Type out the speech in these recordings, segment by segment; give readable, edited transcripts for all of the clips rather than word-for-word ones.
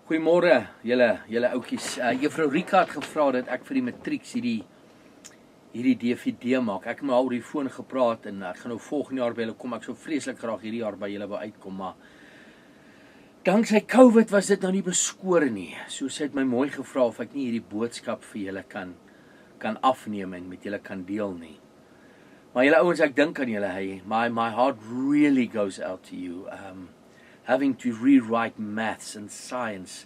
Goeiemôre julle ouetjies. Juffrou Rika het gevra dat ek vir die Matrieks hierdie DVD maak. Ek het met haar oor die foon gepraat en ek gaan nou volgende jaar by julle kom. Ek sou vreeslik graag hierdie jaar by julle wou uitkom, maar danksy COVID was dit nou nie beskore nie. So sy het my mooi gevra of ek nie hierdie boodskap vir julle kan afneem en met julle kan deel nie. Maar julle ouens, ek dink aan julle, hey, my heart really goes out to you. Having to rewrite maths and science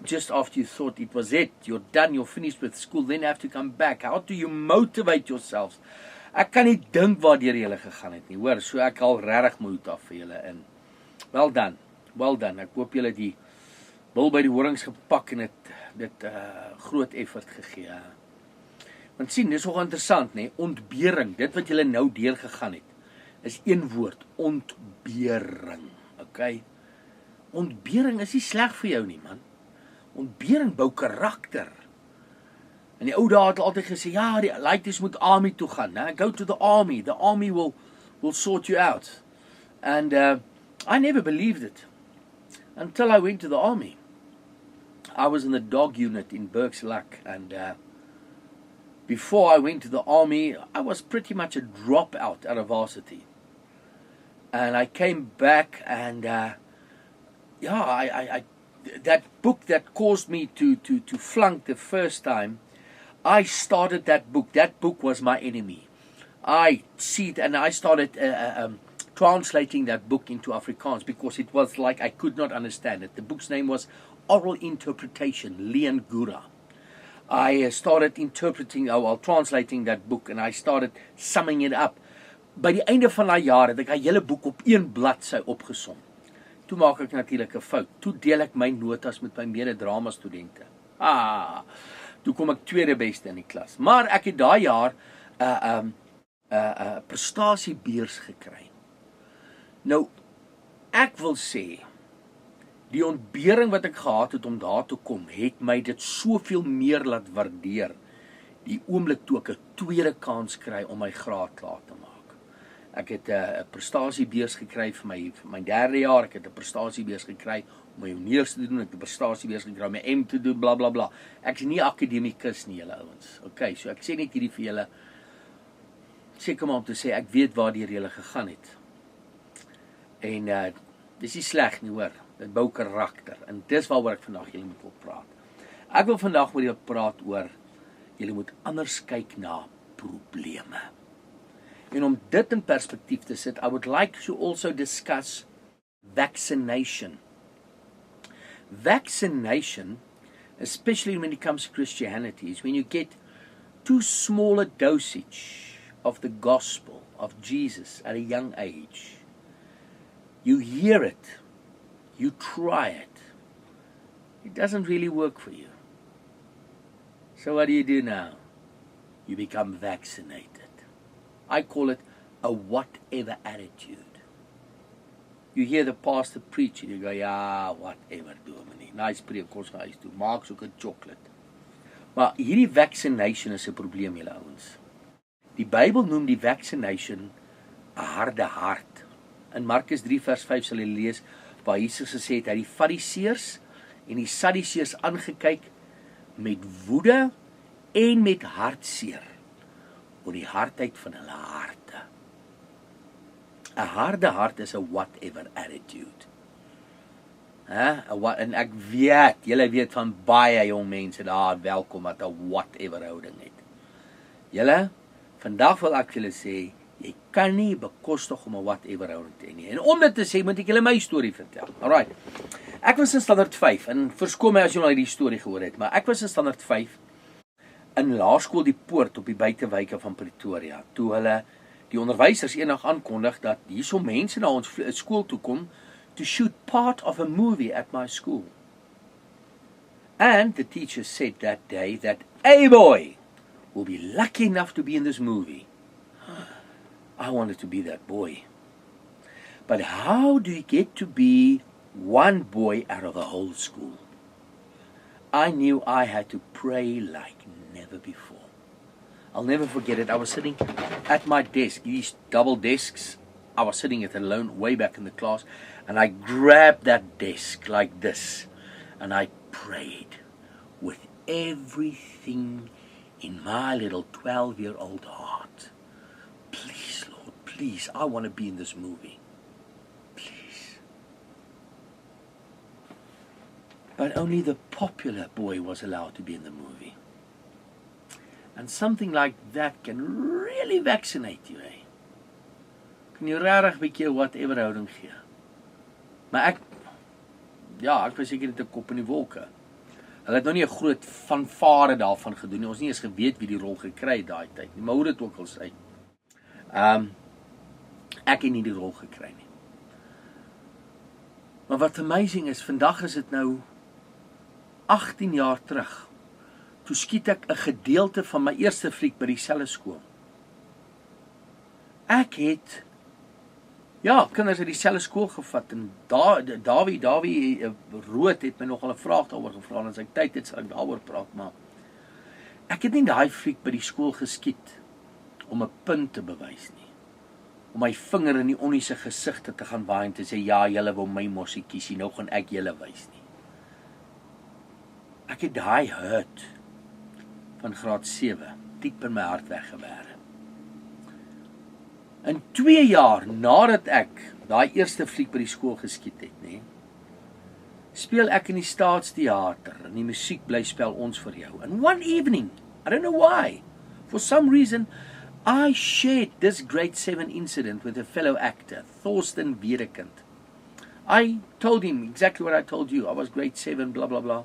just after you thought it was it, you're done, you're finished with school, then have to come back. How do you motivate yourselves? Ek kan nie dink waardeur julle gegaan het nie, hoor, so ek al regtig moed af vir julle in. Well done, ek hoop julle die bil by die horings gepak en dit groot effort gegee. Want sien, dis ook interessant, nee, ontbering, dit wat julle nou deurgegaan het, is een woord, ontbering. Okay. Ontbering is nie sleg vir jou nie, man. Ontbering bou karakter. En die ou dae het altyd gesê, ja, die laities moet army toe gaan, né? Go to the army will sort you out. And I never believed it until I went to the army. I was in the dog unit in Burke's Luck, and before I went to the army, I was pretty much a dropout out of varsity. And I came back and, I that book that caused me to flunk the first time, I started that book. That book was my enemy. I see it, and I started translating that book into Afrikaans because it was like I could not understand it. The book's name was Oral Interpretation, Leon Gura. I started translating that book, and I started summing it up. By die einde van daai jaar het ek 'n hele boek op een bladsy opgesom. Toe maak ek natuurlik 'n fout. Toe deel ek my notas met my mede-drama studente. Toe kom ek tweede beste in die klas. Maar ek het daai jaar 'n prestasiebeurs gekry. Nou, ek wil sê die ontbering wat ek gehad het om daar te kom, het my dit soveel meer laat waardeer. Die oomblik toe ek 'n tweede kans kry om my graad klaar te maak. Ek het 'n prestasiebeurs gekry vir my derde jaar, ek het 'n prestasiebeurs gekry om my honeurs te doen, ek het 'n prestasiebeurs gekry om my M te doen, bla bla bla. Ek is nie akademikus nie, julle ouens. Okay, so ek sê net hierdie vir julle, seker maar om te sê, ek weet waardeur julle gegaan het. En dis nie sleg nie, hoor. Dit bou karakter, en dis waaroor ek vandag julle moet wil praat. Ek wil vandag met julle praat oor, julle moet anders kyk na probleme. En om dit in perspektief te sit, I would like to also discuss vaccination. Vaccination, especially when it comes to Christianity, is when you get too small a dosage of the gospel of Jesus at a young age. You hear it, you try it. It doesn't really work for you. So what do you do now? You become vaccinated. I call it a whatever attitude. You hear the pastor preach and you go, ja, whatever, dominee. Nice preek, ons gaan huis toe. Maak soek 'n chocolate. Maar hierdie vaccination is 'n probleem, julle ouens. Die Bybel noem die vaccination 'n harde hart. In Markus 3 vers 5 sal jy lees waar Jesus gesê het, hy die Fariseërs en die Sadduseërs aangekyk met woede en met hartseer oor die hardheid van hulle harte. 'n Harde hart is 'n whatever attitude. En ek weet, julle weet van baie jong mense daar welkom wat 'n whatever houding het. Julle, vandag wil ek julle sê, jy kan nie bekostig om 'n whatever houding te hê nie. En om dit te sê, moet ek julle my storie vertel. Alright. Ek was in standaard 5, en verskoon my as jy nou hierdie storie gehoor het, maar ek was in standaard 5, in laerskool die Poort op die buitewyke van Pretoria, toe hulle die onderwysers eendag aankondig dat hierso mense na ons skool toe kom to shoot part of a movie at my school. And the teacher said that day that a boy will be lucky enough to be in this movie. I wanted to be that boy. But how do you get to be one boy out of the whole school? I knew I had to pray like never before. I'll never forget it. I was sitting at my desk, these double desks. I was sitting it alone way back in the class, and I grabbed that desk like this. and I prayed with everything in my little 12-year-old heart. Please, Lord, please, I want to be in this movie. Please. But only the popular boy was allowed to be in the movie. And something like that can really vaccinate you, eh? Kan jy regtig 'n bietjie whatever houding gee. Maar ek was seker net 'n kop in die wolke. Hulle het nou nie 'n groot fanfare daarvan gedoen nie. Ons nie eens geweet wie die rol gekry het daai tyd nie. Maar hoe dit ook al sy. Ek het nie die rol gekry nie. Maar wat amazing is, vandag is dit nou 18 jaar terug. Toe skiet ek 'n gedeelte van my eerste fliek by dieselfde skool. Ek het kinders uit dieselfde skool gevat en Dawie Rood het my nogal 'n vraag daaroor gevra en as ek tyd het sal ek daaroor praat, maar ek het nie daai fliek by die skool geskiet om 'n punt te bewys nie. Om my vinger in die onnie se gesigte te gaan waai en te sê ja, julle wou my mossie kiesie, nou gaan ek julle wys nie. Ek het daai hurt van graad 7 diep in my hart weggewerk. In 2 jaar nadat ek daai eerste fliek by die skool geskiet het, speel ek in die Staatsteater en die musiek bly spel Ons vir jou. And one evening, I don't know why, for some reason, I shared this grade 7 incident with a fellow actor, Thorsten Wiedekind. I told him exactly what I told you. I was grade 7, blah, blah, blah.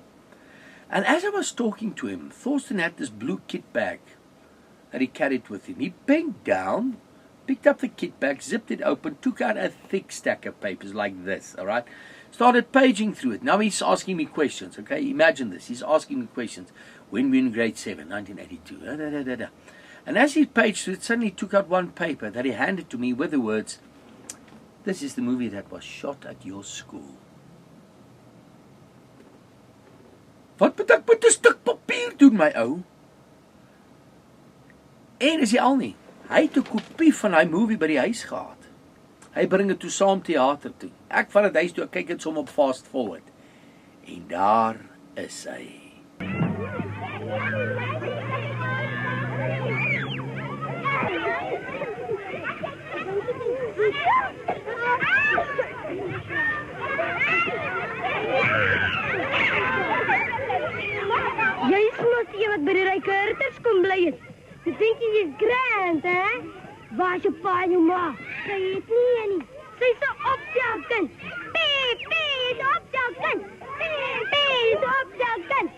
And as I was talking to him, Thorsten had this blue kit bag that he carried with him. He bent down, picked up the kit bag, zipped it open, took out a thick stack of papers like this, all right? Started paging through it. Now he's asking me questions, okay? Imagine this. He's asking me questions. When we were in grade 7, 1982, And as he paged through it, suddenly he took out one paper that he handed to me with the words, "This is the movie that was shot at your school." Wat moet ek met 'n stuk papier doen, my ou? En is hy al nie? Hy het 'n kopie van daai movie by die huis gehad. Hy bring dit toe saam teater toe. Ek vat dit huis toe, ek kyk dit som op fast forward. En daar is hy. Jy is mos die wat by die ryke herders kom bly het. Jy dink jy is grand, hè? Waar is jou pa en jou ma? Sy het nie. Sy is 'n opjaagkind. Pee, is 'n opjaagkind. Pee, is 'n opjaagkind.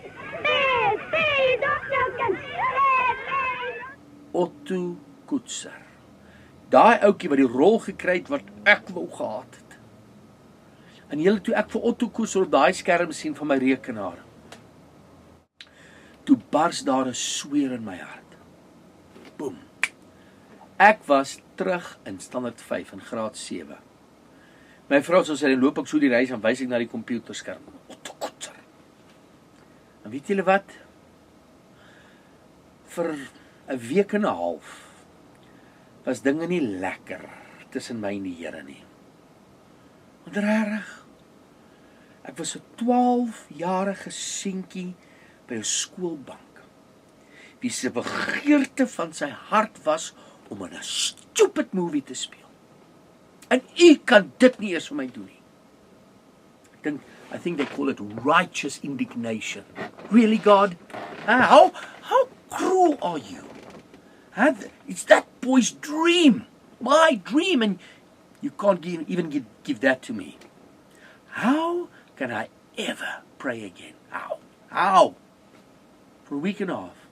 Pee, is 'n opjaagkind. Otto Koetser. Daai ouetjie wat die rol gekry het wat ek wou gehad het. En julle toe ek vir Otto Koetser op daai skerm sien van my rekenaar. Toe bars daar 'n sweer in my hart. Boom. Ek was terug in standaard 5 in graad 7. My vrou sê dan loop ek so die reis en wys ek na die komputerskerm. Otto Koetser. En weet julle wat? Vir 'n week en 'n half was dinge nie lekker tussen my en die Here nie. Want regtig, ek was 'n 12-jarige seentjie by 'n skoolbank, wie se begeerte van sy hart was om in 'n stupid movie te speel. En u kan dit nie eers vir my doen nie. I think they call it righteous indignation. Really, God? How cruel are you? It's that boy's dream, my dream, and you can't even give that to me. How can I ever pray again? How? For a week and a half.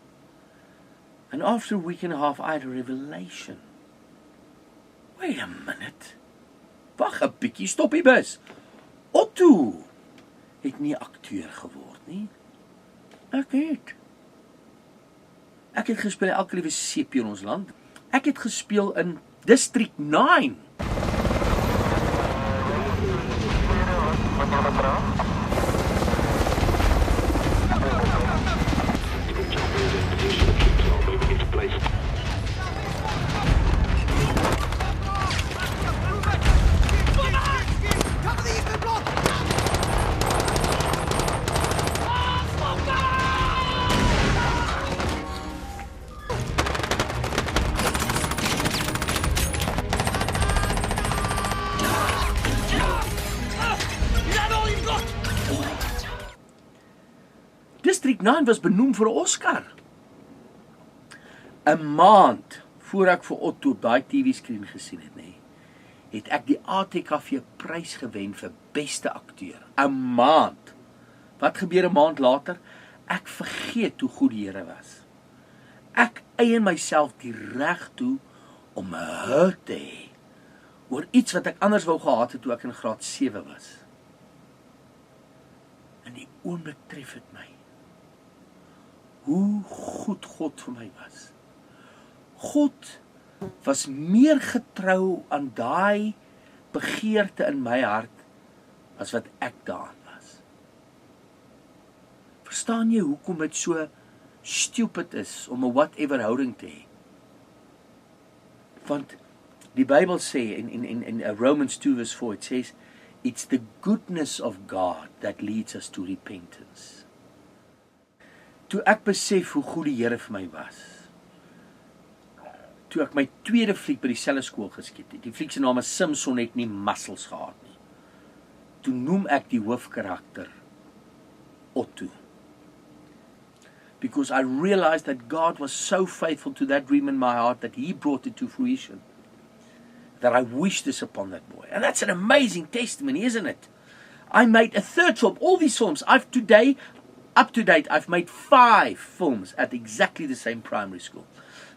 And after a week and a half, I had a revelation. Wait a minute. Wag 'n bietjie, stop die bus. Otto het nie akteur geword nie. Ek het gespeel in elke liewe seepie in ons land. Ek het gespeel in District 9. District 9 was benoem vir 'n Oscar. 'n Maand voor ek vir Otto op daai TV-skerm gesien het, nê, het ek die ATKV prys gewen vir beste akteur. 'n Maand. Wat gebeur 'n maand later? Ek vergeet hoe goed die Here was. Ek eien myself die reg toe om 'n hurt te hê oor iets wat ek anders wou gehad het toe ek in graad 7 was. In die oomblik tref dit my. Hoe goed God vir my was. God was meer getrou aan daai begeerte in my hart as wat ek daaraan was. Verstaan jy hoekom dit so stupid is om 'n whatever houding te hê? Want die Bybel sê in Romans 2 verse 4, it says, it's the goodness of God that leads us to repentance. Toe ek besef hoe goed die Here vir my was, toe ek my tweede fliek by dieselfde skool geskiet het, die fliek se naam is Simpson, het nie muscles gehad nie. Toe noem ek die hoofkarakter Otto. Because I realized that God was so faithful to that dream in my heart that He brought it to fruition. That I wished this upon that boy. And that's an amazing testimony, isn't it? I made a third film. All these films, up to date, I've made 5 films at exactly the same primary school.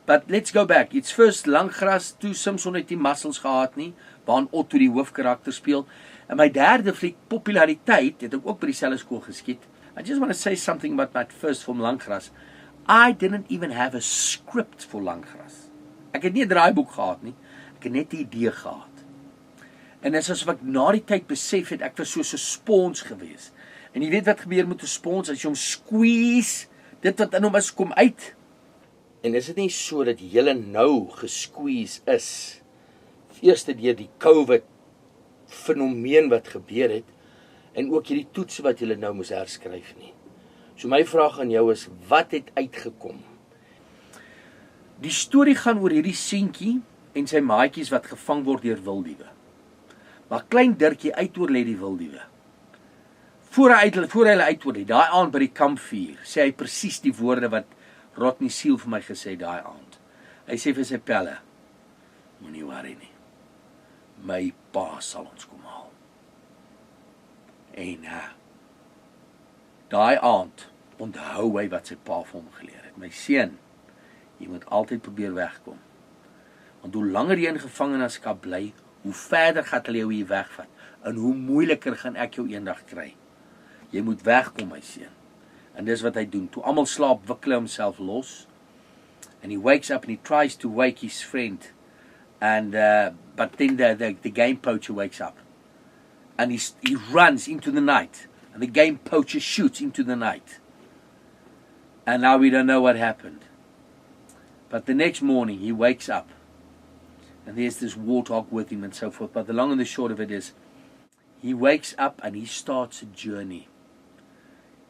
But let's go back. It's first Langgras, toe Simpson het die muscles gehad nie, waarin Otto die hoofkarakter speel. En my derde fliek, Populariteit, het ek ook by dieselfde skool geskiet. I just want to say something about my first film, Langgras. I didn't even have a script for Langgras. Ek het nie 'n draaiboek gehad nie. Ek het net 'n idee gehad. En dit is asof ek na die tyd besef het, ek was soos 'n spons gewees. En jy weet wat gebeur met 'n spons, as jy hom squeeze, dit wat in hom is, kom uit. En is dit nie so dat julle nou gesqueeze is, eerste deur die COVID fenomeen wat gebeur het, en ook hierdie toetse wat julle nou moes herskryf nie. So my vraag aan jou is, wat het uitgekom? Die storie gaan oor hierdie seentjie en sy maatjies wat gevang word deur wildiewe. Maar klein Dirkie uitoorlê die wildiewe. Voor hy hulle uitoorlê, daai aand by die kampvuur, sê hy presies die woorde wat Rodney Seal vir my gesê daai aand. Hy sê vir sy pelle, moenie worry nie. My pa sal ons kom haal. En daai aand onthou hy wat sy pa vir hom geleer het. My seun, jy moet altyd probeer wegkom. Want hoe langer jy in gevangenskap bly, hoe verder gaan hulle jou hier wegvat. En hoe moeiliker gaan ek jou eendag kry. Jy moet wegkom, my seun. En dis wat hy doen. Toe almal slaap, wikkel hy homself los. And he wakes up and he tries to wake his friend. And but then the game poacher wakes up. And he runs into the night. And the game poacher shoots into the night. And now we don't know what happened. But the next morning he wakes up. And there's this warthog with him and so forth. But the long and the short of it is, he wakes up and he starts a journey.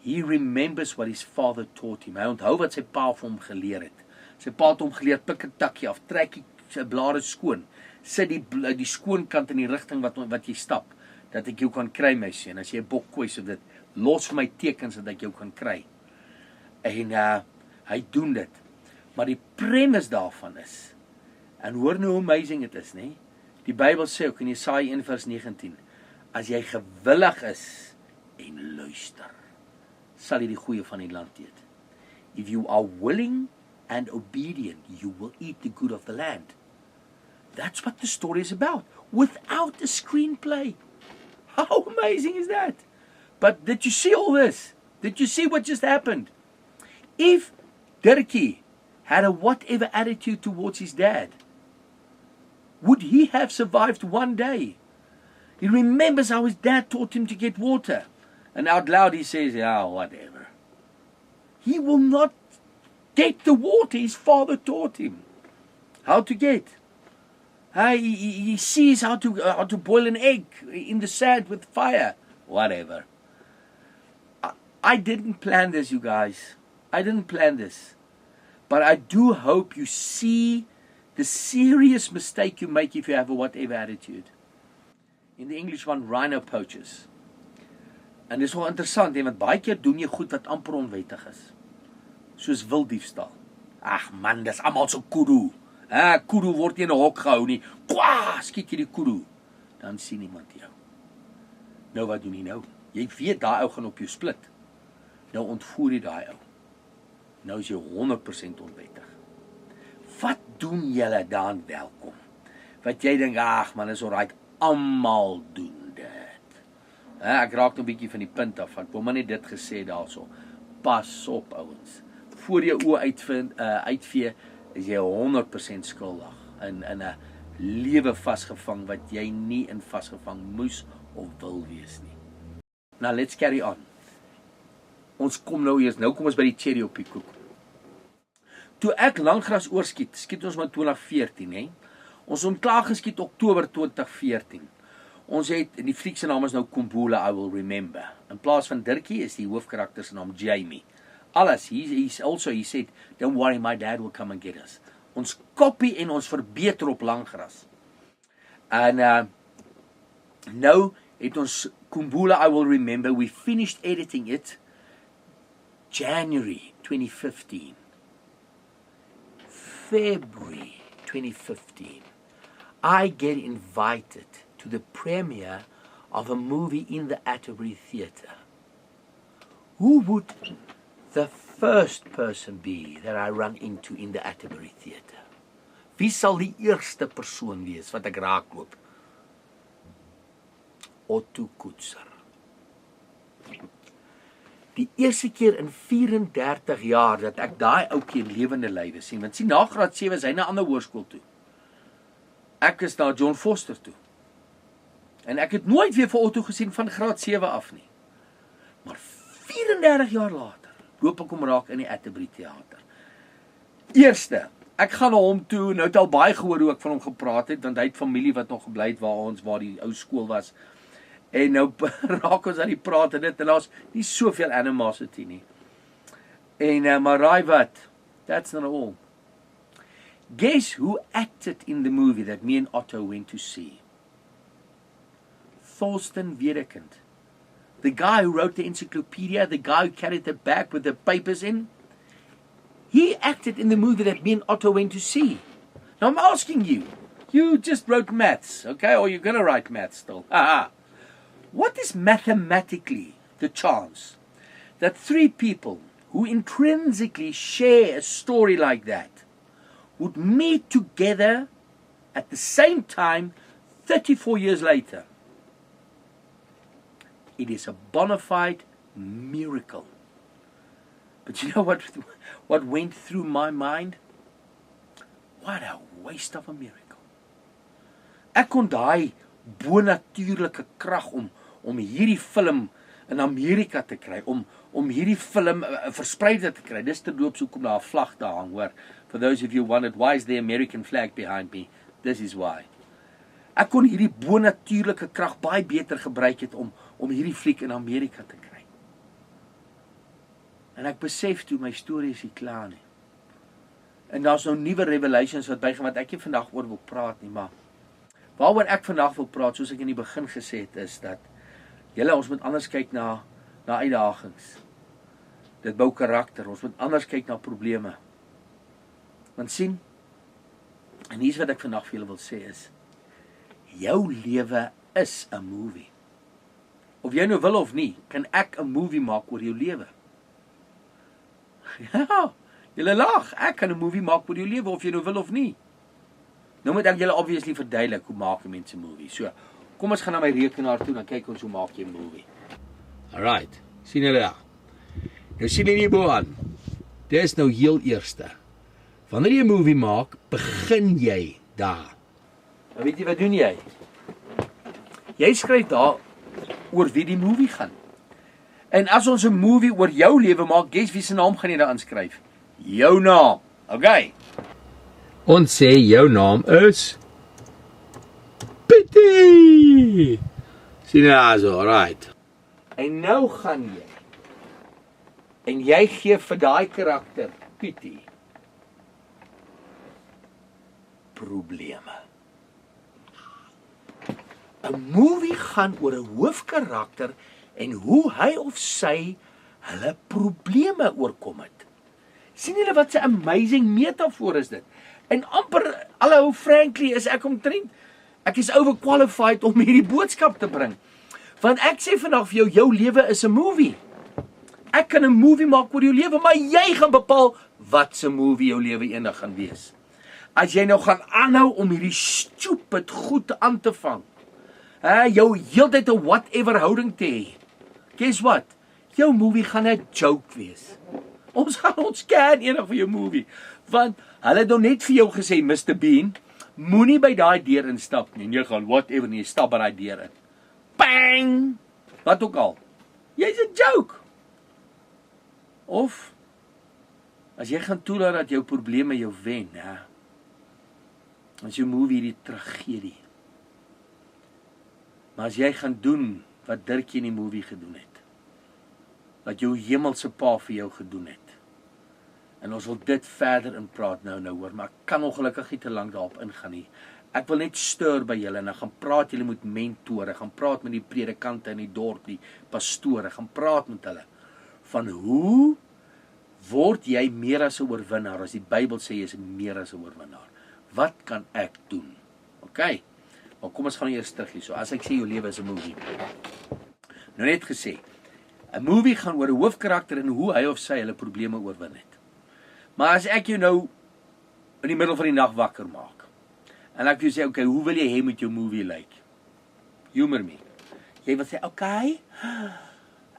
He remembers what his father taught him. Hy onthou wat sy pa vir hom geleer het. Sy pa het hom geleer, pik 'n takkie af, trek die blare skoon, sit die skoon kant in die rigting wat jy stap, dat ek jou kan kry, my seun. As jy 'n bok kooi, so dit los vir my tekens dat ek jou kan kry. En hy doen dit. Maar die premise daarvan is, en hoor nou hoe amazing dit is, nee? Die Bybel sê ook in Jesaja 1 vers 19, as jy gewillig is en luister, sal jy die goeie van die land eet. If you are willing and obedient, you will eat the good of the land. That's what the story is about, without a screenplay. How amazing is that? But did you see all this? Did you see what just happened? If Dirkie had a whatever attitude towards his dad, would he have survived one day? He remembers how his dad taught him to get water. And out loud he says, yeah, whatever. He will not get the water his father taught him how to get. He sees how to boil an egg in the sand with fire. Whatever. I didn't plan this, you guys. I didn't plan this. But I do hope you see the serious mistake you make if you have a whatever attitude. In the English one, rhino poachers. En dis wel interessant, want baie keer doen jy goed wat amper onwettig is. Soos wilddiefstal. Ag man, dis almal so kudu. Kudu word nie in 'n hok gehou nie. Kwaa, skiet jy die kudu. Dan sien niemand jou. Nou wat doen jy nou? Jy weet daai ou gaan op jou split. Nou ontvoer jy daai ou. Nou is jy 100% onwettig. Wat doen julle dan welkom? Wat jy dink, ag man, is alright, almal doen dit. Ek raak nou 'n bietjie van die punt af. Ek wou maar net dit gesê daarso. Pas op ouens. Voor jy oë uitvee, is jy 100% skuldig in 'n lewe vasgevang wat jy nie in vasgevang moes of wil wees nie. Now let's carry on. Ons kom nou eers, nou kom ons by die cherry op die koek. Toe ek langgras oorskiet, skiet ons maar 2014, hè. Ons het klaar geskiet Oktober 2014. Ons het, die fliek se naam is nou Kumbula, I Will Remember. In plaas van Dirkie is die hoofkarakter se naam Jamie. Alles, he said, don't worry, my dad will come and get us. Ons kopie en ons verbeter op langgras. En nou het ons Kumbula, I Will Remember, we finished editing it January 2015. February 2015. I get invited to the premiere of a movie in the Atterbury Theatre. Who would the first person be that I run into in the Atterbury Theatre? Wie sal die eerste persoon wees wat ek raakloop? Otto Koetser. Die eerste keer in 34 jaar dat ek daai ouetjie in lewende lywe sien, want sien na graad 7 is hy na 'n ander hoërskool toe. Ek is na John Foster toe. En ek het nooit weer vir Otto gesien van graad 7 af nie. Maar 34 jaar later loop ek hom raak in die Atterbury Theater. Eerste, ek gaan na hom toe, nou het al baie gehoor hoe ek van hom gepraat het, want hy het familie wat nog gebly het waar die ou skool was. En nou raak ons aan die praat en dit, en daar's nie soveel animosity nie. En maar raai wat? That's not all. Guess who acted in the movie that me and Otto went to see? Thorsten Wedekind. The guy who wrote the encyclopedia, the guy who carried the bag with the papers in. He acted in the movie that me and Otto went to see. Now I'm asking you, you just wrote maths, okay? Or you're going to write maths still. What is mathematically the chance that three people who intrinsically share a story like that would meet together at the same time 34 years later? It is a bona fide miracle. But you know what went through my mind? What a waste of a miracle. Ek kon daai bonatuurlike krag om hierdie film in Amerika te kry, om hierdie film verspreide te kry. Dis te doop hoekom daar 'n vlag daar hang, hoor. For those of you wondered, why is the American flag behind me? This is why. Ek kon hierdie bonatuurlike krag baie beter gebruik het om hierdie fliek in Amerika te kry. En ek besef toe my storie is nie klaar nie. En daar's nou nuwe revelations wat bygaan wat ek nie vandag oor wil praat nie, maar waaroor ek vandag wil praat, soos ek in die begin gesê het, is dat ons moet anders kyk na uitdagings. Dit bou karakter, ons moet anders kyk na probleme. Want sien, en hier's wat ek vandag vir julle wil sê is, jou lewe is 'n movie. Of jy nou wil of nie, kan ek 'n movie maak oor jou lewe. Ja, julle lag, ek kan 'n movie maak oor jou lewe of jy nou wil of nie. Nou moet ek julle obviously verduidelik hoe maak mense 'n movie. So, kom ons gaan na my rekenaar toe, dan kyk ons hoe maak jy 'n movie. Alright, sien julle daar. Nou sien julle hier bo aan. Dit is nou heel eerste. Wanneer jy 'n movie maak, begin jy daar. Nou weet jy wat doen jy? Jy skryf daar oor wie die movie gaan. En as ons 'n movie oor jou lewe maak, guess wie se naam gaan jy daar inskryf? Jou naam. Okay. Ons sê jou naam is Pietie. Sien jy also, alright. En nou gaan jy. En jy gee vir daai karakter, Pietie, probleme. 'n Movie gaan oor 'n hoofkarakter en hoe hy of sy hulle probleme oorkom het. Sien julle wat 'n amazing metafoor is dit? En amper, hallo frankly, is ek omtrent, ek is overqualified om hierdie boodskap te bring. Want ek sê vandag vir jou, jou lewe is 'n movie. Ek kan 'n movie maak oor jou lewe, maar jy gaan bepaal wat se movie jou lewe eendag gaan wees. As jy nou gaan aanhou om hierdie stupid goed aan te vang, jou heeltyd 'n whatever houding te hê, guess what? Jou movie gaan 'n joke wees. Ons gaan ons ken eendag vir jou movie, want hulle het nou net vir jou gesê, Mr. Bean, moenie by daai deur instap nie, en jy gaan whatever nie, stap by daai deur in. Bang! Wat ook al. Jy's 'n joke. Of, as jy gaan toelaat dat jou probleme jou wen, as jou movie die tragedie. Maar as jy gaan doen wat Dirk in die movie gedoen het, wat jou hemelse pa vir jou gedoen het, en ons wil dit verder in praat nou hoor, maar ek kan ongelukkig nie te lank daarop ingaan nie. Ek wil net stuur by julle, en ek gaan praat julle met mentore, gaan praat met die predikante in die dorp, die pastore, gaan praat met hulle, van hoe word jy meer as 'n oorwinnaar, as die Bybel sê jy is meer as 'n oorwinnaar. Wat kan ek doen? OK, maar kom ons gaan eers terug hier. So as ek sê jou lewe is 'n movie. Nou net gesê, 'n movie gaan oor 'n hoofkarakter en hoe hy of sy hulle probleme oorwin het. Maar as ek jou nou in die middel van die nag wakker maak, en ek wil sê, OK, hoe wil jy hê met jou movie lyk? Humor me. Jy wil sê, OK,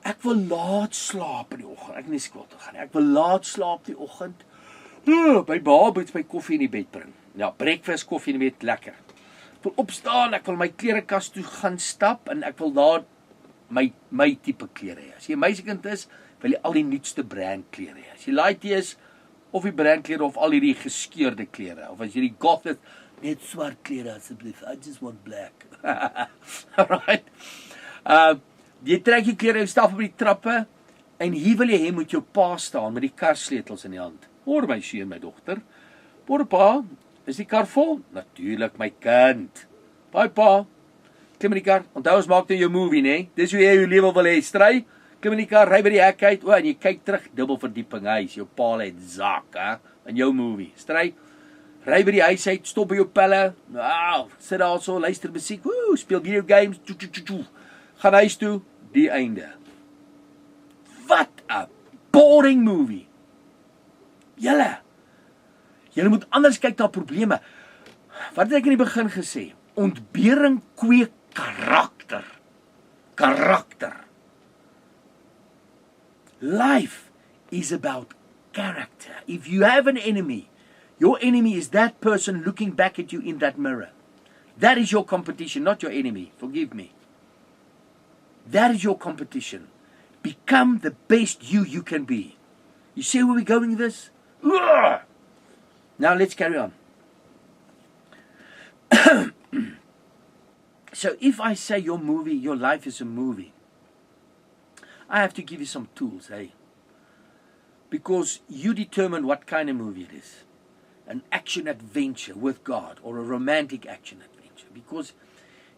ek wil laat slaap in die oggend. Ek nie skool toe gaan nie. Ek wil laat slaap die oggend. My baby het my koffie in die bed bring. Ja, breakfast, koffie in die bed, lekker. Ek wil opstaan, ek wil my klerekas toe gaan stap, en ek wil daar my tipe klere hê. As jy 'n meisiekind is, wil jy al die nuutste brand klere hê. As jy laaitie is, of die brandklere of al hierdie geskeurde klere, of as jy die goth is, net swart klere asseblief, I just want black. Alright. Jy trek jy klere, jy stap op die trappe, en hier wil jy hê moet jou pa staan met die karsleutels in die hand. Hoor my seun, my dogter. Hoor pa, is die kar vol? Natuurlik my kind. Bye pa. Klim in die kar. Onthou ons maak nou jou movie, né? Dis hoe jy jou lewe wil hê, stry. Klim in die kar, ry by die hek uit. En jy kyk terug, dubbelverdieping huis. Jou pa het zak, in jou movie. Stry. Ry by die huis uit, stop by jou pelle. Sit daar so, luister musiek. Speel video games. Gaan huis toe, die einde. Wat 'n boring movie. Julle moet anders kyk na probleme. Wat het ek in die begin gesê? Ontbering kweek karakter. Life is about character. If you have an enemy, your enemy is that person looking back at you in that mirror. That is your competition, not your enemy. Forgive me. That is your competition. Become the best you can be. You see where we're going with this? Now let's carry on. So if I say your life is a movie, I have to give you some tools, hey? Because you determine what kind of movie it is. An action adventure with God, or a romantic action adventure. Because,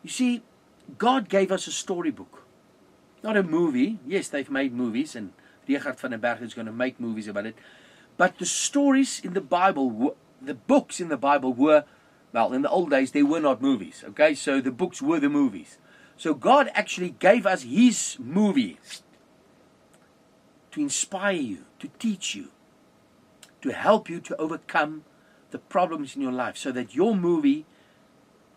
you see, God gave us a storybook. Not a movie. Yes, they've made movies, and Richard van den Berg is going to make movies about it. But the stories in the Bible, the books in the Bible were, well, in the old days, they were not movies, okay? So the books were the movies. So God actually gave us His movie to inspire you, to teach you, to help you to overcome the problems in your life, so that your movie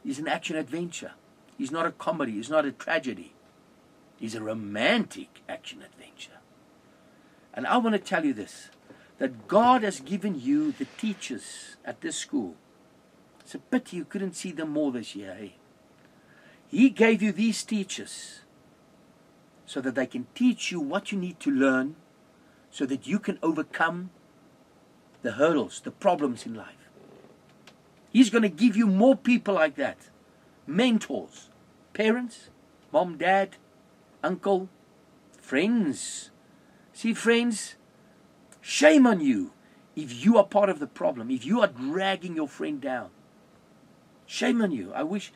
is an action adventure. It's not a comedy, it's not a tragedy. It's a romantic action adventure. And I want to tell you this, that God has given you the teachers at this school. It's a pity you couldn't see them more this year. Eh? He gave you these teachers so that they can teach you what you need to learn, so that you can overcome the hurdles, the problems in life. He's going to give you more people like that. Mentors, parents, mom, dad, uncle, friends. See, friends, shame on you if you are part of the problem, if you are dragging your friend down. Shame on you. I wish,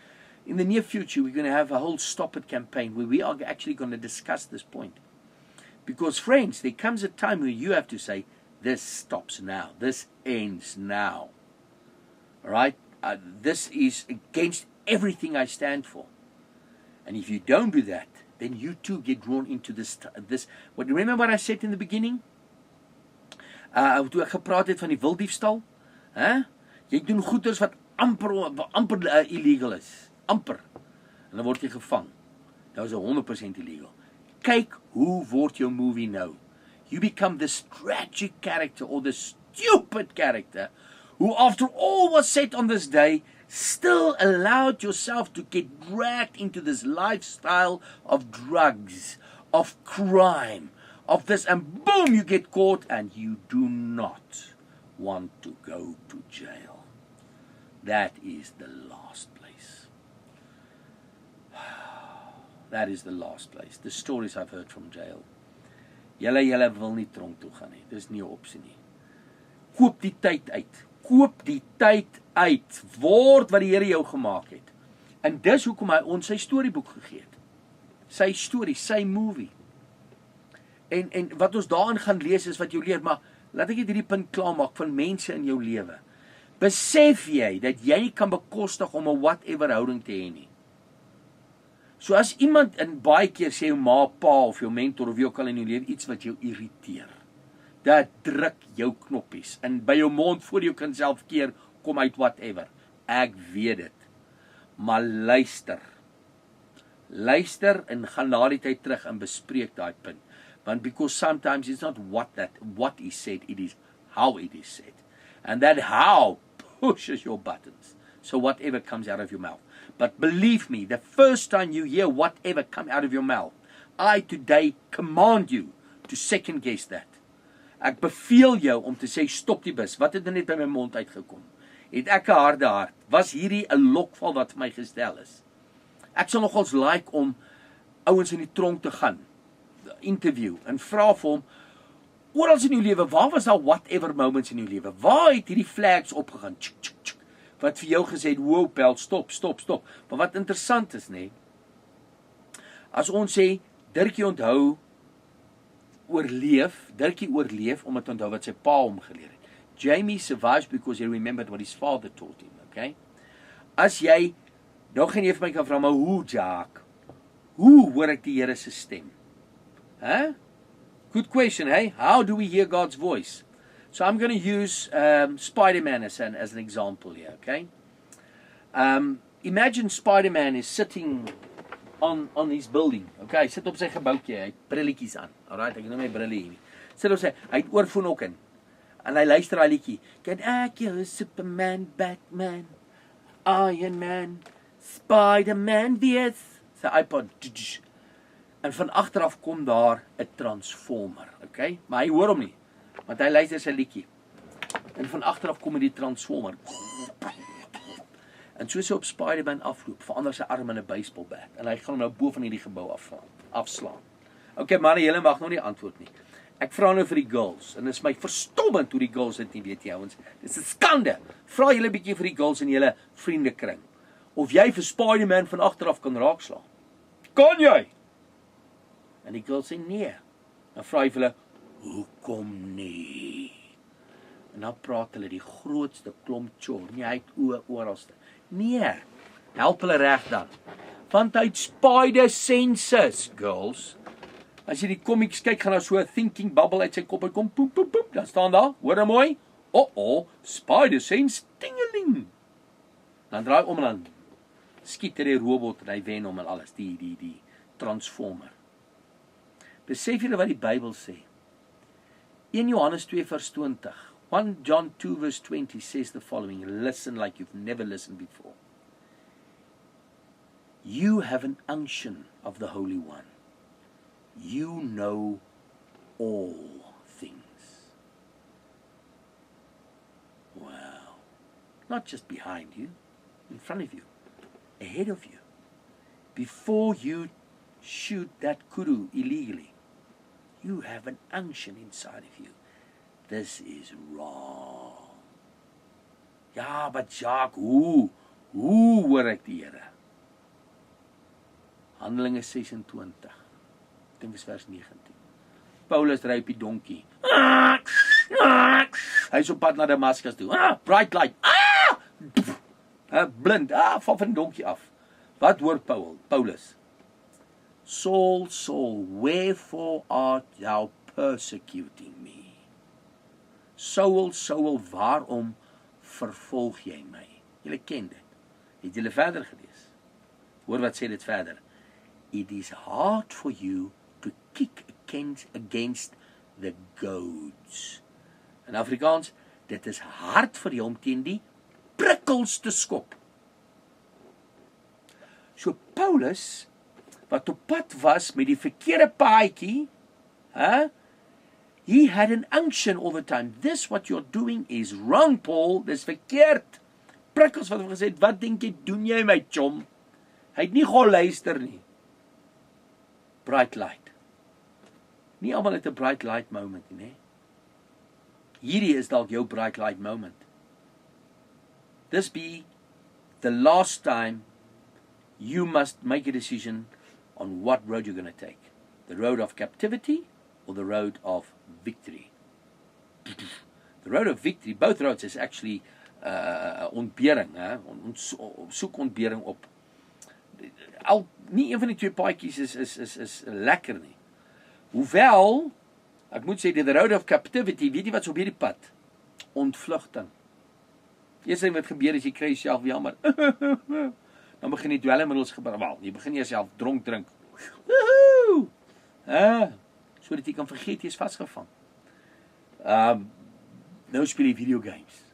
in the near future, we're going to have a whole Stop It campaign where we are actually going to discuss this point. Because, friends, there comes a time where you have to say, this stops now. This ends now. All right? This is against everything I stand for. And if you don't do that, then you too get drawn into this. Remember what I said in the beginning? Toe ek gepraat het van die wilddiefstal? Jy doen goeders wat amper illegal is. Amper. En dan word jy gevang. Dat is 100% illegal. Kyk hoe word jou movie nou. You become this tragic character or this stupid character who, after all was said on this day, still allowed yourself to get dragged into this lifestyle of drugs, of crime, of this, and boom, you get caught, and you do not want to go to jail. That is the last place. That is the last place. The stories I've heard from jail. Julle wil nie tronk toe gaan nie. Dis nie 'n opsie nie. Koop die tyd uit. Koop die tyd uit. Word wat die Here jou gemaak het. En dis hoekom hy ons sy storieboek gegee het. Sy storie, sy movie. En wat ons daarin gaan lees is wat jou leer, maar laat ek net hierdie punt klaarmaak van mense in jou lewe. Besef jy dat jy nie kan bekostig om 'n whatever houding te hê nie. So as iemand, en baie keer sê jou ma, pa of jou mentor of wie ook al in jou lewe iets wat jou irriteer, dat druk jou knoppies en by jou mond voor jou kan self keer kom uit whatever. Ek weet dit. Maar luister en gaan na die tyd terug en bespreek daai punt. Want because sometimes it's not what is said, it is how it is said. And that how pushes your buttons. So whatever comes out of your mouth. But believe me, the first time you hear whatever come out of your mouth, I today command you to second guess that. Ek beveel jou om te sê, stop die bus. Wat het net by my mond uitgekom? Het ek 'n harde hart? Was hierdie 'n lokval wat vir my gestel is? Ek sal nogals like om ouens in die tronk te gaan, interview, en vra vir hom, oral in jou lewe, waar was daar whatever moments in jou lewe? Waar het hierdie flags opgegaan? Tsk, tsk, tsk. Wat vir jou gesê het, wow, pel, stop. Maar wat interessant is, nee, as ons sê, Dirkie oorleef, omdat hy onthou wat sy pa hom geleer het. Jamie survives because he remembered what his father taught him, okay? As jy, nou gaan jy vir my kan vra, maar hoe, Jack? Hoe hoor ek die Here se stem? Good question, hey? How do we hear God's voice? So I'm going to use Spider-Man as an example here, okay? Imagine Spider-Man is sitting on his building, okay? Hy sit op sy gebouwtjie, hy het brilletjies aan, alright, ek het nou my brille hier nie. Sit op sy, hy het oorfoon ook in, en hy luister hy liedjie, kan ek jou Superman, Batman, Iron Man, Spider-Man wees, sy iPod, en van agteraf kom daar 'n transformer, okay? Maar hy hoor hom nie, want hy luister sy liedjie. En van agteraf kom die transformer. En soos hy op Spider-Man afloop, verander sy arm in 'n baseballbat en hy gaan nou bo van hierdie gebou afslaan. Okay, manne, julle mag nog nie antwoord nie. Ek vra nou vir die girls en dit is my verstommend hoe die girls dit nie weet nie, ouens. Dis 'n skande. Vra julle 'n bietjie vir die girls in julle vriendekring of jy vir Spider-Man van agteraf kan raakslaan. Kan jy? En die girls sê nee. Dan vra hy vir hulle, hoekom nie? En dan praat hulle die grootste klomp tjol. Nee, hy het oë oralste. Nee, help hulle reg dan. Want hy het spider senses, girls. As jy die comics kyk, gaan daar so 'n thinking bubble uit sy kop uit kom, poep, poep, poep, dan staan daar, hoor nou mooi, spider sense, tingeling. Dan draai om en dan skiet hy die robot en hy wen hom en alles, die transformer. Besef julle wat die Bybel sê? 1 Johannes 2 vers 20, 1 John 2 verse 20 says the following, listen like you've never listened before. You have an unction of the Holy One. You know all things. Wow. Not just behind you, in front of you, ahead of you. Before you shoot that kudu illegally, you have an unction inside of you. This is wrong. Ja, but Jacques, hoe hoor ek die Here? Handelinge 26. Ek dink is vers 19. Paulus ry op die donkie. Hy is op pad na Damaskus toe. Bright light. Blind. Val van die donkie af. Wat hoor Paulus? Saul, Saul, wherefore art thou persecuting me? Saul, Saul, waarom vervolg jy my? Julle ken dit. Het julle verder gelees? Hoor wat sê dit verder. It is hard for you to kick against the goads. In Afrikaans, dit is hard vir jou om teen die prikkels te skop. So Paulus, wat op pad was met die verkeerde paadjie, he had an unction all the time. This what you're doing is wrong, Paul. Dis verkeerd. Prikkels wat hy gesê het, wat dink jy, doen jy my chom? Hy het nie geluister nie. Bright light. Nie almal het 'n bright light moment nie. Hierdie is dalk jou bright light moment. This be the last time you must make a decision on what road you're going to take. The road of captivity or the road of victory. The road of victory, both roads is actually ontbering. Ons soek ontbering op. Nie een van die twee paadjies is lekker nie. Hoewel, ek moet sê, the road of captivity, weet jy wat is op hierdie pad? Ontvlugting. Eerste ding wat gebeur is, jy kry jouself jammer. Dan begin jy dwelmmiddels gebruik. Wel, jy begin jouself dronk drink. Sodat jy kan vergeet, jy is vasgevang. Nou speel jy videogames.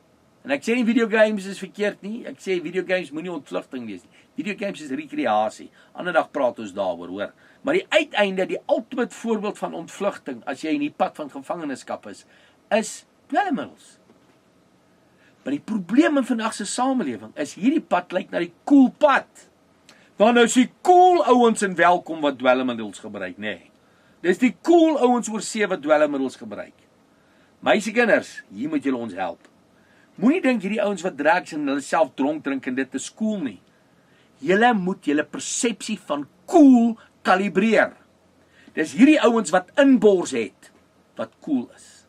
En ek sê nie videogames is verkeerd nie. Ek sê videogames moenie ontvlugting wees nie. Videogames is rekreasie. Ander dag praat ons daaroor, hoor. Maar die uiteinde, die ultimate voorbeeld van ontvlugting, as jy in die pad van gevangenskap is dwelmmiddels. Maar die probleem in vandag se samelewing is hierdie pad lyk na die cool pad. Dan is die cool ouens in Welkom wat dwelmmiddels gebruik, nee. Dis die cool ouens oor see wat dwelmmiddels gebruik. Meisiekinders, hier moet julle ons help. Moenie dink hierdie ouens wat drugs en hulle self dronk drink en dit is cool nie. Julle moet julle persepsie van cool kalibreer. Dis hierdie ouens wat inbors het wat cool is.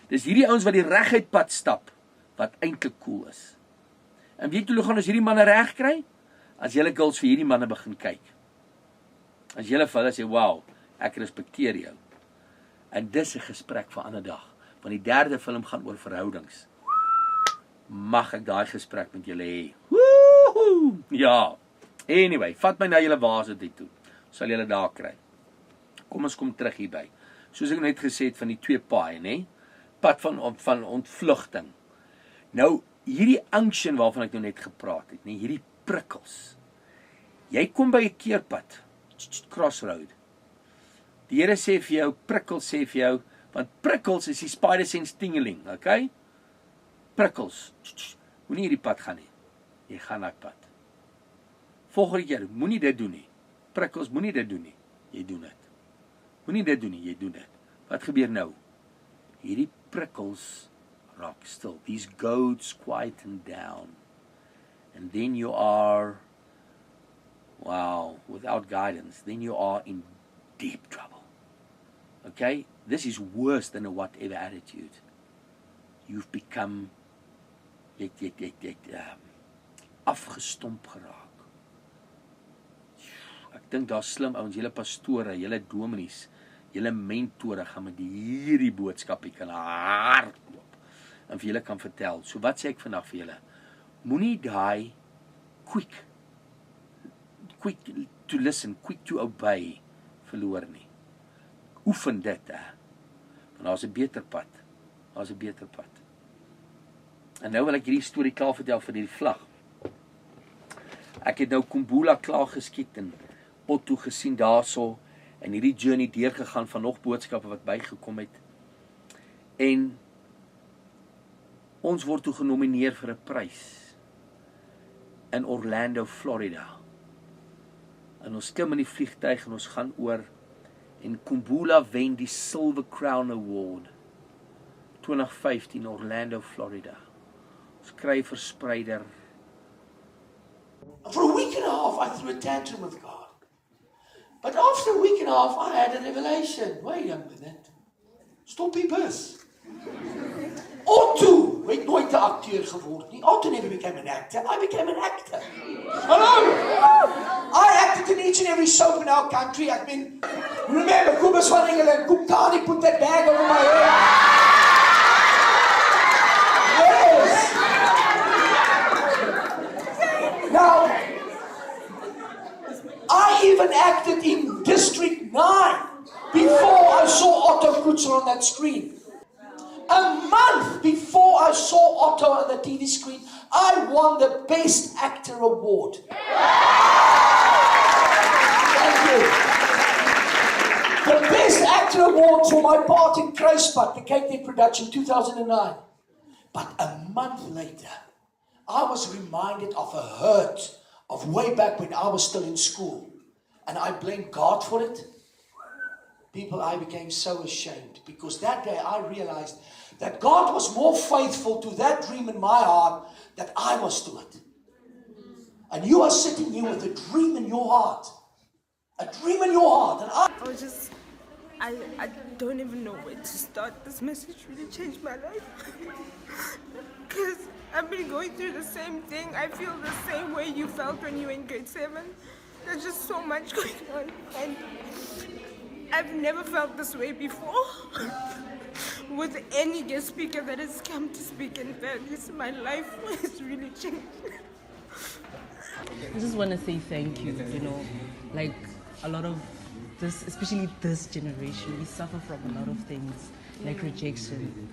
Dis hierdie ouens wat die reguit pad stap wat eintlik cool is. En weet julle gaan ons hierdie manne reg kry? As julle girls vir hierdie manne begin kyk. As julle vir hulle sê, "Wow, ek respekteer jou." En dis 'n gesprek vir 'n ander dag. Want die derde film gaan oor verhoudings. Mag ek daai gesprek met julle hê? Woohoo! Ja. Anyway, vat my na julle waasheid toe. Sal julle daar kry. Kom ons kom terug hierby. Soos ek net gesê het van die twee paaie, nê? Pad van ontvlugting. Nou, hierdie unction waarvan ek nou net gepraat het, nê, hierdie prikkels. Jy kom by 'n keerpad, crossroad. Die Here sê vir jou, prikkels sê vir jou, want prikkels is die spider sense tingling, okay? Prikkels. Moenie hierdie pad gaan nie. Jy gaan daai pad. Volgende keer, moenie dit doen nie. Prikkels, moenie dit doen nie. Jy doen dit. Moenie dit doen nie, jy doen dit. Wat gebeur nou? Hierdie prikkels raak stil. These goads quieten down. And then you are, wow, without guidance, then you are in deep trouble. Okay? This is worse than a whatever attitude. You've become afgestomp geraak. Ek dink daar's slim ouens, julle pastore, julle dominees, julle mentore gaan met hierdie boodskapie kan hardloop en vir julle kan vertel. So wat sê ek vandag vir julle? Moenie daai quick to listen, quick to obey verloor nie. Oefen dit, want daar's 'n beter pad. Daar's 'n beter pad. En nou wil ek hierdie storie klaar vertel vir die vlag. Ek het nou Kumbula klaar geskiet en Otto gesien daarso en hierdie journey deurgegaan van nog boodskappe wat bygekom het. En ons word toe genomineer vir 'n prys in Orlando, Florida. En ons klim in die vliegtuig en ons gaan oor en Kumbula wen die Silver Crown Award 2015 Orlando, Florida. Ons kry verspreider. For a week and a half half, I threw a tantrum with God. But after a week and a half, I had a revelation. Wait a minute. Stop die bus. Otto het nooit 'n akteur geword nie. Otto never became an actor. I became an actor. Hello? I acted in each and every soap in our country. I mean, remember, Kobus van Engelen, Koekani put that bag over my head. Yes. Now, I even acted in District 9 before I saw Otto Kutzer on that screen. A month before I saw Otto on the TV screen, I won the Best Actor Award. Thank you. The Best Actor Award for my part in Kruispad, the KT production, 2009. But a month later, I was reminded of a hurt of way back when I was still in school. And I blamed God for it. People, I became so ashamed because that day I realized that God was more faithful to that dream in my heart than I was to it. And you are sitting here with a dream in your heart. A dream in your heart. And I don't even know where to start. This message really changed my life. Because I've been going through the same thing. I feel the same way you felt when you were in grade 7. There's just so much going on. And I've never felt this way before. With any guest speaker that has come to speak in Paris, my life has really changed. I just want to say thank you, like a lot of this, especially this generation, we suffer from a lot of things, like rejection.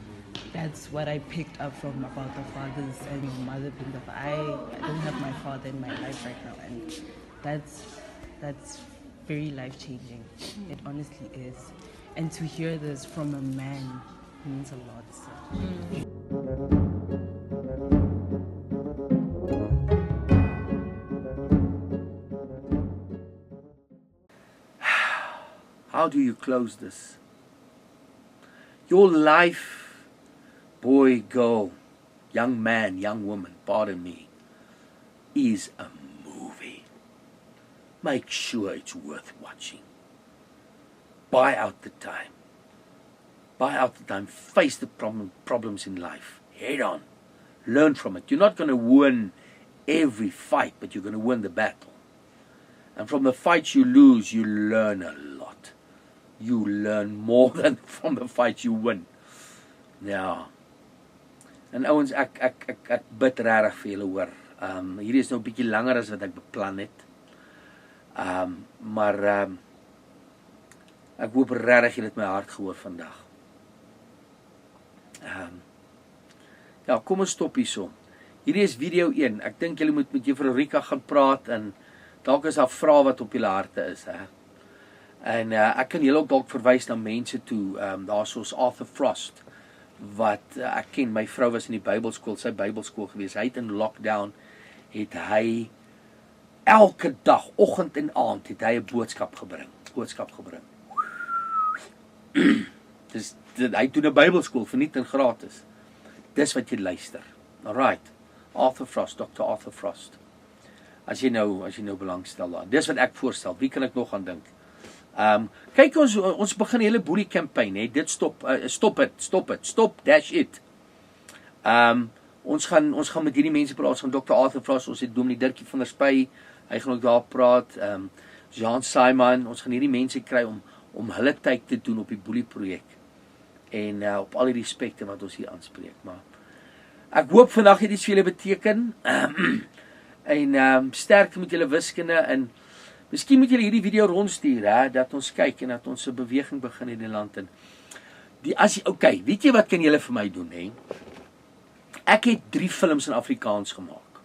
That's what I picked up from about the fathers and your mother being the I don't have my father in my life right now, and that's very life-changing. It honestly is. And to hear this from a man means a lot. So. How do you close this? Your life, boy, girl, young man, young woman, pardon me, is a movie. Make sure it's worth watching. Buy out the time. Buy out the time. Face the problems in life. Head on. Learn from it. You're not going to win every fight, but you're going to win the battle. And from the fights you lose, you learn a lot. You learn more than from the fights you win. Ja. En ouens, ek bid regtig vir julle hoor. Hierdie is nou 'n bietjie langer as wat ek beplan het. Maar ek hoop regtig julle het my hart gehoor vandag. Ja, kom ons stop hierso. Hierdie is video 1. Ek dink julle moet met juffrou Rika gaan praat en dalk is daar vrae wat op julle harte is, hè. En ek kan julle ook dalk verwys na mense toe, daar soos Arthur Frost, wat ek ken, my vrou was in die Bybelskool, sy Bybelskool gewees. Hy het in lockdown, het hy elke dag, oggend en aand, het hy 'n boodskap gebring. Dus hy doen 'n Bybelskool verniet en gratis. Dis wat jy luister. Alright. Arthur Frost, Dr. Arthur Frost. As jy nou belangstel daar. Dis wat ek voorstel. Wie kan ek nog aan dink? Kyk ons begin 'n hele boelie campaign, hè. Dit stop dash it. Ons gaan met hierdie mense praat, ons gaan Dr. Arthur Frost, ons het Dominee Dirkie van der Spy, hy gaan ook daar praat, Jean Simon, ons gaan hierdie mense kry om hulle tyd te doen op die boelie projek. En op al die aspekte wat ons hier aanspreek, maar ek hoop vandag het iets vir julle beteken. En sterkte met julle wiskunde en miskien moet julle hierdie video rondstuur, hè, dat ons kyk en dat ons 'n beweging begin in die land en okay, weet jy wat kan julle vir my doen, hè? Ek het 3 films in Afrikaans gemaak.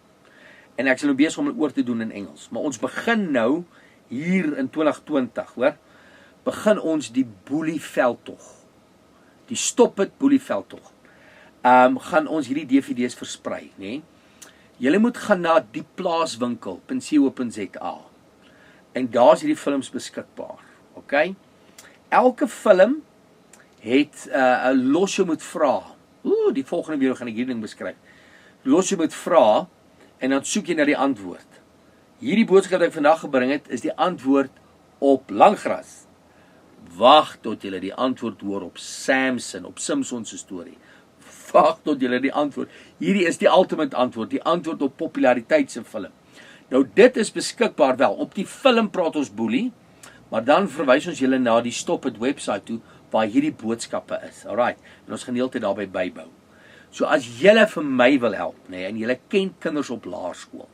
En ek sal nou besig om dit oor te doen in Engels, maar ons begin nou hier in 2020, hoor. Begin ons die boelie veldtog. Die Stop It boelie veldtog. Gaan ons hierdie DVD's versprei, né? Julle moet gaan na dieplaaswinkel.co.za. En daar is hierdie films beskikbaar. Okay? Elke film het 'n los jou moet vra. Die volgende video gaan ek hierdie ding beskryf. Los jou moet vra en dan soek jy na die antwoord. Hierdie boodskap wat ek vandag gebring het, is die antwoord op langgras. Wag tot julle die antwoord hoor op Samson, op Simpson se storie. Wag tot julle die antwoord. Hierdie is die ultimate antwoord, die antwoord op populariteit se film. Nou dit is beskikbaar wel. Op die film praat ons boelie, maar dan verwys ons julle na die Stop It website toe waar hierdie boodskappe is. Alright. En ons gaan heeltyd daarby bybou. So as julle vir my wil help, en julle ken kinders op laerskool,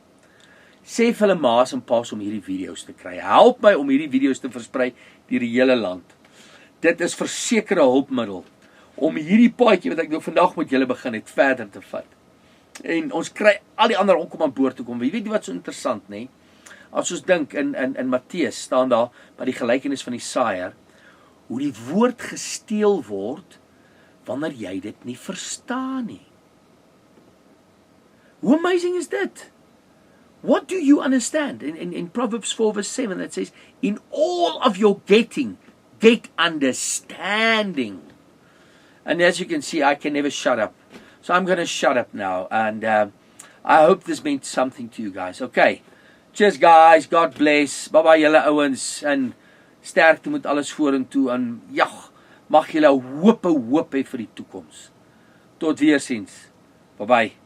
sê vir hulle ma's en pa's om hierdie video's te kry. Help my om hierdie video's te versprei deur die hele land. Dit is versekerde hulpmiddel om hierdie paadjie wat ek nou vandag met julle begin het verder te vat. En ons kry al die ander om aan boord te kom. Jy weet wat so interessant, As ons dink in Matteus staan daar by die gelykenis van die saaier, hoe die woord gesteel word wanneer jy dit nie verstaan nie. Hoe amazing is dit? What do you understand? In Proverbs 4 verse 7 it says, in all of your getting, get understanding. And as you can see, I can never shut up. So I'm going to shut up now. And I hope this meant something to you guys. Okay. Cheers guys. God bless. Bye bye julle ouens. En sterkte met alles vorentoe. En ja, mag julle hoop hê vir die toekoms. Tot weerziens. Bye bye.